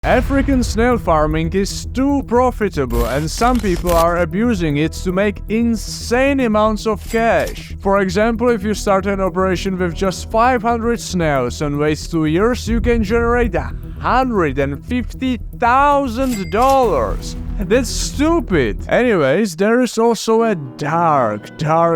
African snail farming is too profitable and some people are abusing it to make insane amounts of cash. For example, if you start an operation with just 500 snails and wait 2 years, you can generate $150,000. That's stupid. Anyways, there is also a dark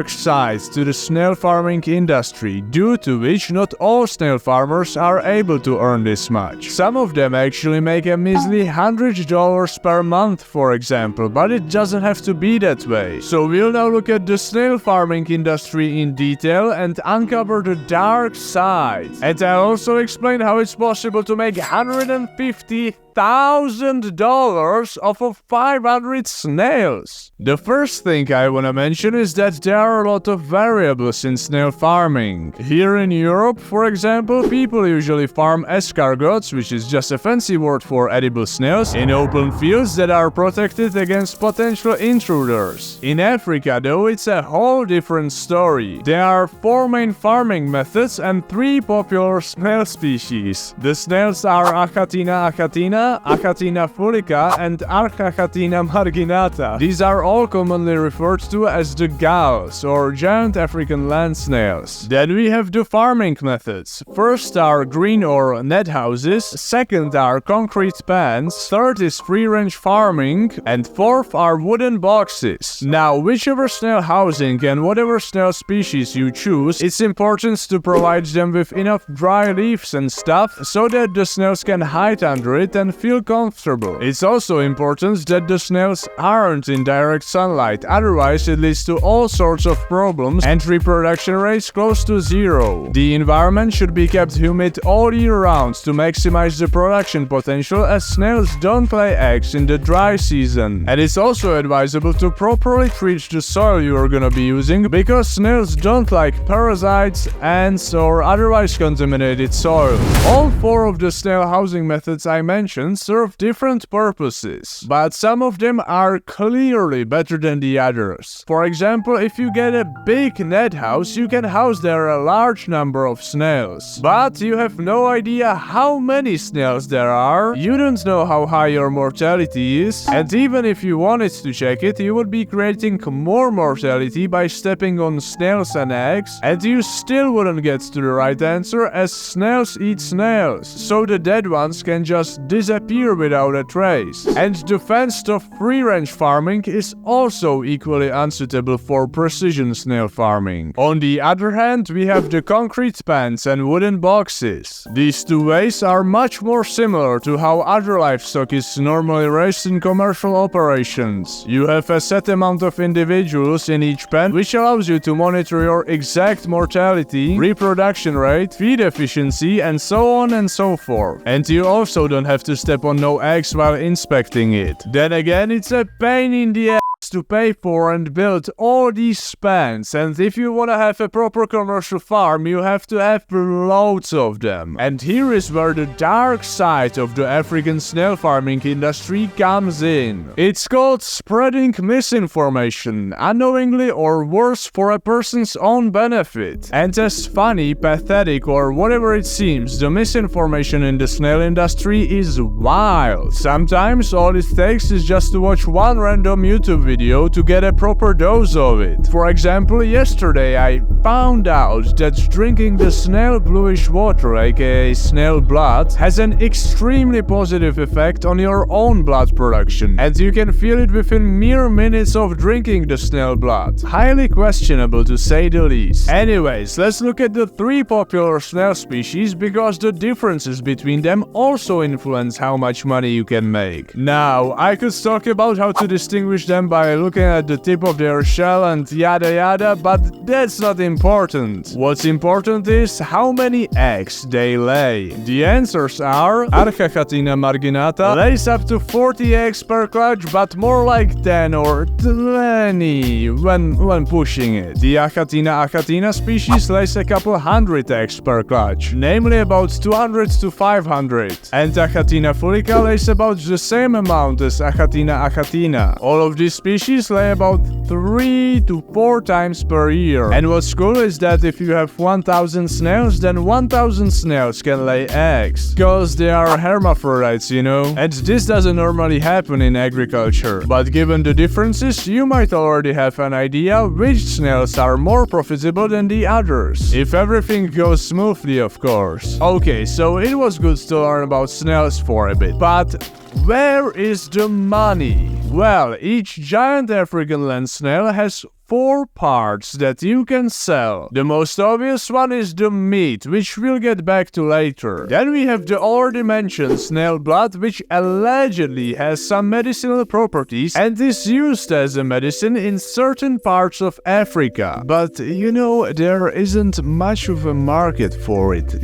side to the snail farming industry, due to which not all snail farmers are able to earn this much. Some of them actually make a measly $100 per month, for example, but it doesn't have to be that way. So we'll now look at the snail farming industry in detail and uncover the dark side. And I'll also explain how it's possible to make $150,000 off of 500 snails. The first thing I wanna mention is that there are a lot of variables in snail farming. Here in Europe, for example, people usually farm escargots, which is just a fancy word for edible snails, in open fields that are protected against potential intruders. In Africa, though, it's a whole different story. There are 4 main farming methods and 3 popular snail species. The snails are Achatina achatina, Achatina fulica, and Achatina marginata. These are all commonly referred to as the gulls, or giant African land snails. Then we have the farming methods. First are green or net houses, second are concrete pans, third is free-range farming, and fourth are wooden boxes. Now, whichever snail housing and whatever snail species you choose, it's important to provide them with enough dry leaves and stuff so that the snails can hide under it and feel comfortable. It's also important that the snails aren't in direct sunlight, otherwise it leads to all sorts of problems and reproduction rates close to zero. The environment should be kept humid all year round to maximize the production potential, as snails don't lay eggs in the dry season. And it's also advisable to properly treat the soil you're gonna be using, because snails don't like parasites, ants, or otherwise contaminated soil. All 4 of the snail housing methods I mentioned serve different purposes, but some of them are clearly better than the others. For example, if you get a big net house, you can house there a large number of snails. But you have no idea how many snails there are, you don't know how high your mortality is, and even if you wanted to check it, you would be creating more mortality by stepping on snails and eggs, and you still wouldn't get to the right answer, as snails eat snails, so the dead ones can just disappear without a trace. And the fenced-off free-range farming is also equally unsuitable for precision snail farming. On the other hand, we have the concrete pans and wooden boxes. These 2 ways are much more similar to how other livestock is normally raised in commercial operations. You have a set amount of individuals in each pen, which allows you to monitor your exact mortality, reproduction rate, feed efficiency, and so on and so forth. And you also don't have to step on no eggs while inspecting it. Then again, it's a pain in the ass to pay for and build all these pans, and if you wanna have a proper commercial farm, you have to have loads of them. And here is where the dark side of the African snail farming industry comes in. It's called spreading misinformation, unknowingly or worse, for a person's own benefit. And as funny, pathetic, or whatever it seems, the misinformation in the snail industry is wild. Sometimes all it takes is just to watch one random YouTube video to get a proper dose of it. For example, yesterday I found out that drinking the snail bluish water, aka snail blood, has an extremely positive effect on your own blood production, and you can feel it within mere minutes of drinking the snail blood. Highly questionable, to say the least. Anyways, let's look at the 3 popular snail species, because the differences between them also influence how much money you can make. Now, I could talk about how to distinguish them by looking at the tip of their shell and yada yada, but that's not important. What's important is how many eggs they lay. The answers are: Achatina marginata lays up to 40 eggs per clutch, but more like 10 or 20 when pushing it. The Achatina species lays a couple hundred eggs per clutch, namely about 200 to 500. And Achatina fulica lays about the same amount as Achatina. All of these species species lay about 3 to 4 times per year. And what's cool is that if you have 1000 snails, then 1000 snails can lay eggs. Cause they are hermaphrodites, you know? And this doesn't normally happen in agriculture. But given the differences, you might already have an idea which snails are more profitable than the others. If everything goes smoothly, of course. Okay, so it was good to learn about snails for a bit. But where is the money? Well, each giant African land snail has 4 parts that you can sell. The most obvious one is the meat, which we'll get back to later. Then we have the already mentioned snail blood, which allegedly has some medicinal properties and is used as a medicine in certain parts of Africa. But you know, there isn't much of a market for it.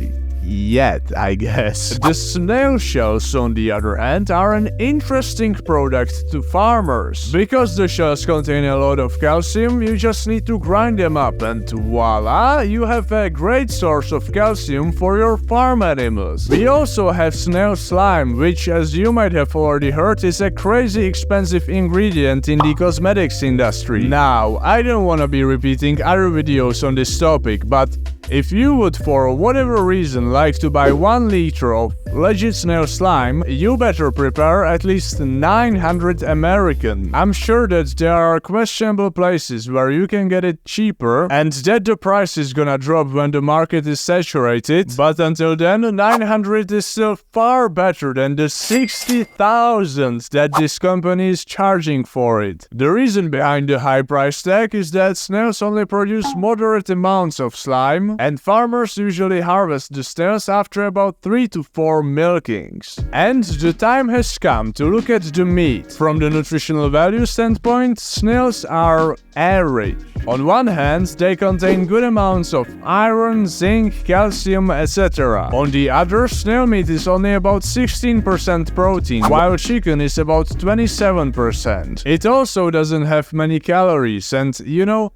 Yet, I guess. The snail shells, on the other hand, are an interesting product to farmers. Because the shells contain a lot of calcium, you just need to grind them up and voila, you have a great source of calcium for your farm animals. We also have snail slime, which, as you might have already heard, is a crazy expensive ingredient in the cosmetics industry. Now, I don't wanna be repeating other videos on this topic, but if you would for whatever reason like to buy 1 liter of legit snail slime, you better prepare at least 900 American. I'm sure that there are questionable places where you can get it cheaper and that the price is gonna drop when the market is saturated, but until then 900 is still far better than the 60,000 that this company is charging for it. The reason behind the high price tag is that snails only produce moderate amounts of slime, and farmers usually harvest the snails after about 3 to 4 milkings. And the time has come to look at the meat. From the nutritional value standpoint, snails are average. On one hand, they contain good amounts of iron, zinc, calcium, etc. On the other, snail meat is only about 16% protein, while chicken is about 27%. It also doesn't have many calories, and you know,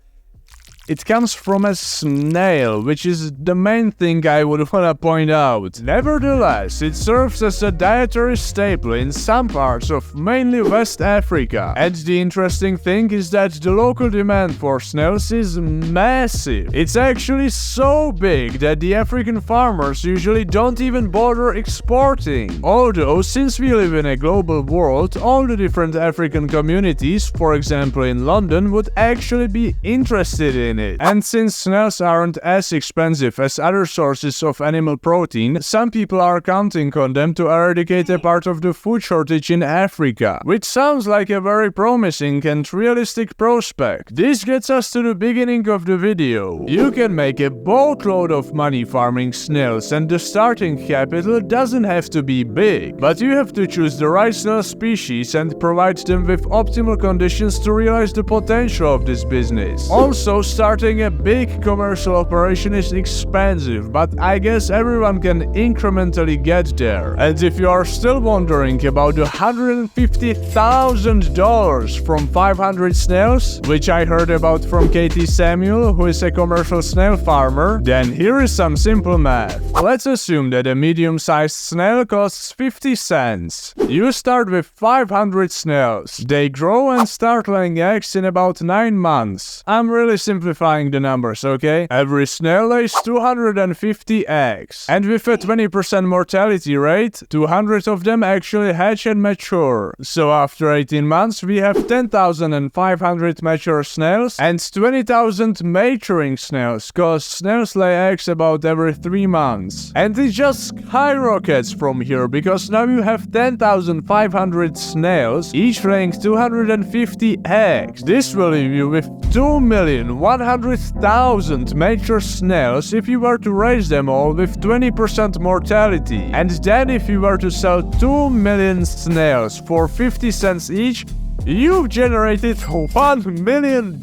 it comes from a snail, which is the main thing I would wanna point out. Nevertheless, it serves as a dietary staple in some parts of mainly West Africa. And the interesting thing is that the local demand for snails is massive. It's actually so big that the African farmers usually don't even bother exporting. Although, since we live in a global world, all the different African communities, for example in London, would actually be interested in it. And since snails aren't as expensive as other sources of animal protein, some people are counting on them to eradicate a part of the food shortage in Africa, which sounds like a very promising and realistic prospect. This gets us to the beginning of the video. You can make a boatload of money farming snails, and the starting capital doesn't have to be big, but you have to choose the right snail species and provide them with optimal conditions to realize the potential of this business. Also, starting a big commercial operation is expensive, but I guess everyone can incrementally get there. And if you are still wondering about the $150,000 from 500 snails, which I heard about from Katie Samuel, who is a commercial snail farmer, then here is some simple math. Let's assume that a medium-sized snail costs 50 cents. You start with 500 snails. They grow and start laying eggs in about 9 months. I'm really simplifying the numbers, okay? Every snail lays 250 eggs. And with a 20% mortality rate, 200 of them actually hatch and mature. So after 18 months, we have 10,500 mature snails and 20,000 maturing snails, cause snails lay eggs about every 3 months. And it just skyrockets from here, because now you have 10,500 snails, each laying 250 eggs. This will leave you with 2,100,000 mature snails if you were to raise them all with 20% mortality. And then if you were to sell 2 million snails for 50 cents each, you've generated $1 million!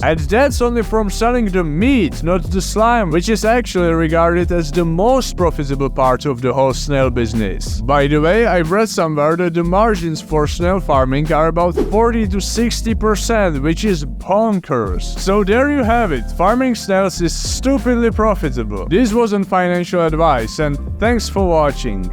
And that's only from selling the meat, not the slime, which is actually regarded as the most profitable part of the whole snail business. By the way, I've read somewhere that the margins for snail farming are about 40 to 60%, which is bonkers. So there you have it, farming snails is stupidly profitable. This wasn't financial advice, and thanks for watching.